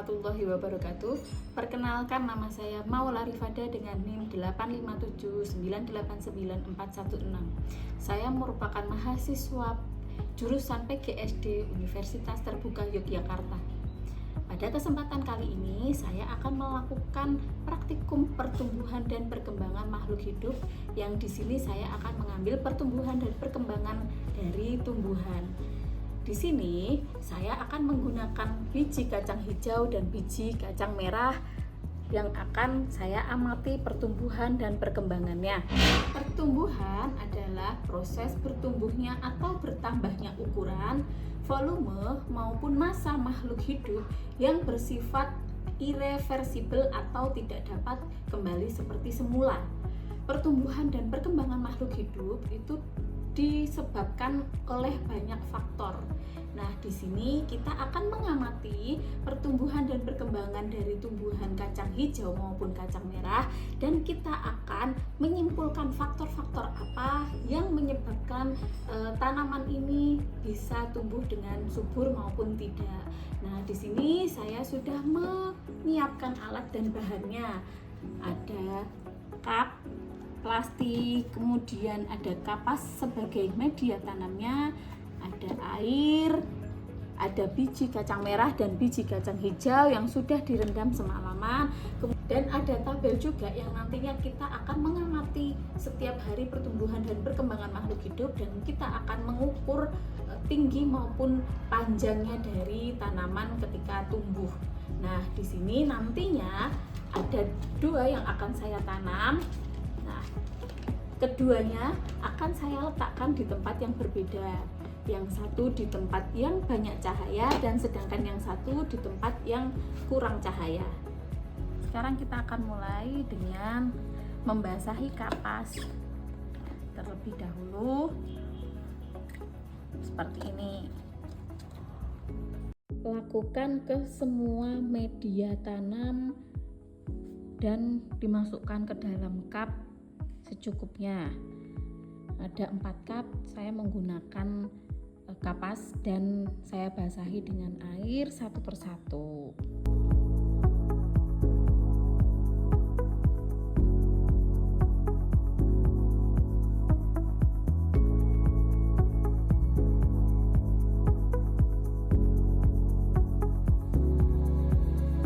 warahmatullahi wabarakatuh. Perkenalkan, nama saya Maula Rifada dengan NIM 857989416. Saya merupakan mahasiswa jurusan PGSD Universitas Terbuka Yogyakarta. Pada kesempatan kali ini saya akan melakukan praktikum pertumbuhan dan perkembangan makhluk hidup, yang di sini saya akan mengambil pertumbuhan dan perkembangan dari tumbuhan. Di sini saya akan menggunakan biji kacang hijau dan biji kacang merah yang akan saya amati pertumbuhan dan perkembangannya. Pertumbuhan adalah proses bertumbuhnya atau bertambahnya ukuran, volume maupun massa makhluk hidup yang bersifat irreversibel atau tidak dapat kembali seperti semula. Pertumbuhan dan perkembangan makhluk hidup itu disebabkan oleh banyak faktor. Nah, di sini kita akan mengamati pertumbuhan dan perkembangan dari tumbuhan kacang hijau maupun kacang merah, dan kita akan menyimpulkan faktor-faktor apa yang menyebabkan tanaman ini bisa tumbuh dengan subur maupun tidak. Nah, di sini saya sudah menyiapkan alat dan bahannya. Ada cup plastik, kemudian ada kapas sebagai media tanamnya, ada air, ada biji kacang merah dan biji kacang hijau yang sudah direndam semalaman, kemudian ada tabel juga yang nantinya kita akan mengamati setiap hari pertumbuhan dan perkembangan makhluk hidup, dan kita akan mengukur tinggi maupun panjangnya dari tanaman ketika tumbuh. Nah, di sini nantinya ada dua yang akan saya tanam. Nah, keduanya akan saya letakkan di tempat yang berbeda. Yang satu di tempat yang banyak cahaya, dan sedangkan yang satu di tempat yang kurang cahaya. Sekarang kita akan mulai dengan membasahi kapas terlebih dahulu seperti ini. Lakukan ke semua media tanam dan dimasukkan ke dalam cup secukupnya. Ada 4 cup, saya menggunakan kapas dan saya basahi dengan air satu persatu.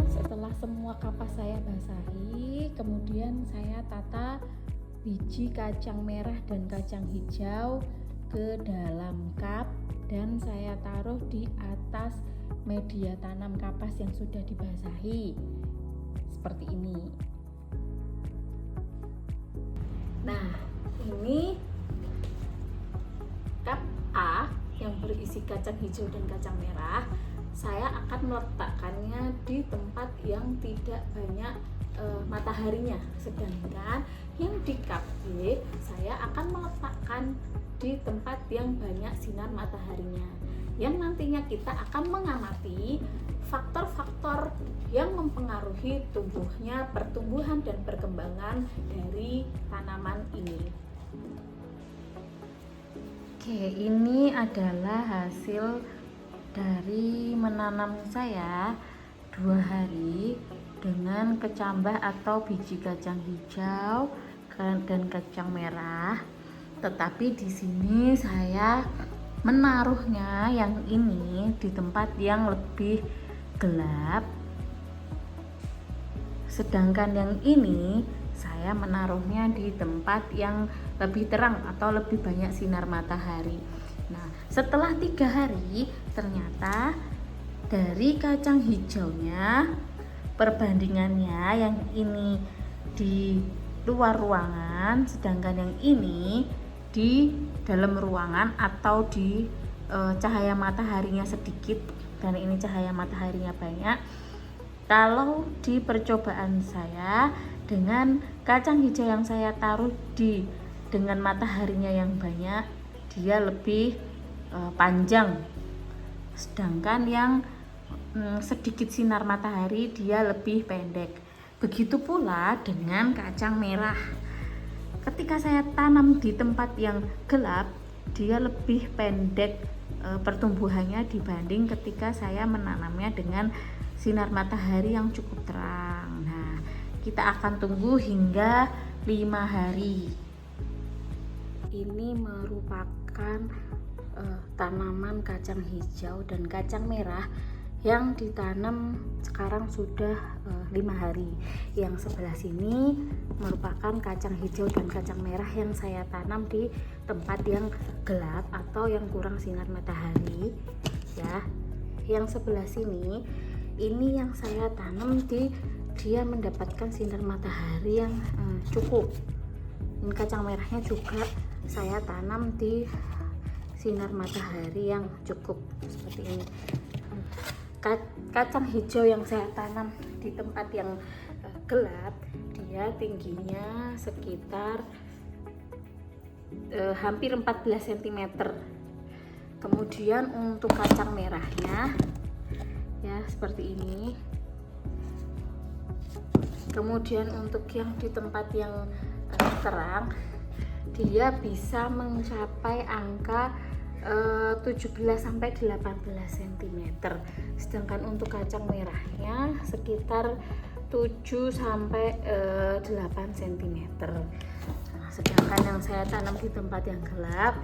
Setelah semua kapas saya basahi, kemudian saya tata biji kacang merah dan kacang hijau ke dalam cup, dan saya taruh di atas media tanam kapas yang sudah dibasahi seperti ini. Nah, ini cup A yang berisi kacang hijau dan kacang merah. Saya akan meletakkannya di tempat yang tidak banyak mataharinya, sedangkan yang di cup B saya akan meletakkan di tempat yang banyak sinar mataharinya, yang nantinya kita akan mengamati faktor-faktor yang mempengaruhi tumbuhnya, pertumbuhan dan perkembangan dari tanaman ini. Oke, ini adalah hasil dari menanam saya 2 hari dengan kecambah atau biji kacang hijau dan kacang merah. Tetapi di sini saya menaruhnya yang ini di tempat yang lebih gelap, sedangkan yang ini saya menaruhnya di tempat yang lebih terang atau lebih banyak sinar matahari. Nah, setelah 3 hari ternyata dari kacang hijaunya perbandingannya yang ini di luar ruangan, sedangkan yang ini di dalam ruangan atau di cahaya mataharinya sedikit, dan ini cahaya mataharinya banyak. Kalau di percobaan saya dengan kacang hijau yang saya taruh dengan mataharinya yang banyak, dia lebih panjang, sedangkan yang sedikit sinar matahari dia lebih pendek. Begitu pula dengan kacang merah. Ketika saya tanam di tempat yang gelap, dia lebih pendek pertumbuhannya dibanding ketika saya menanamnya dengan sinar matahari yang cukup terang. Nah, kita akan tunggu hingga 5 hari. Ini merupakan tanaman kacang hijau dan kacang merah yang ditanam sekarang sudah 5 hari. Yang sebelah sini merupakan kacang hijau dan kacang merah yang saya tanam di tempat yang gelap atau yang kurang sinar matahari ya. Yang sebelah sini ini yang saya tanam dia mendapatkan sinar matahari yang cukup. Ini kacang merahnya juga saya tanam di sinar matahari yang cukup seperti ini. Kacang hijau yang saya tanam di tempat yang gelap, dia tingginya sekitar hampir 14 cm. Kemudian untuk kacang merahnya ya seperti ini. Kemudian untuk yang di tempat yang terang, dia bisa mencapai angka 17 sampai 18 cm. Sedangkan untuk kacang merahnya sekitar 7 sampai 8 cm. Nah, sedangkan yang saya tanam di tempat yang gelap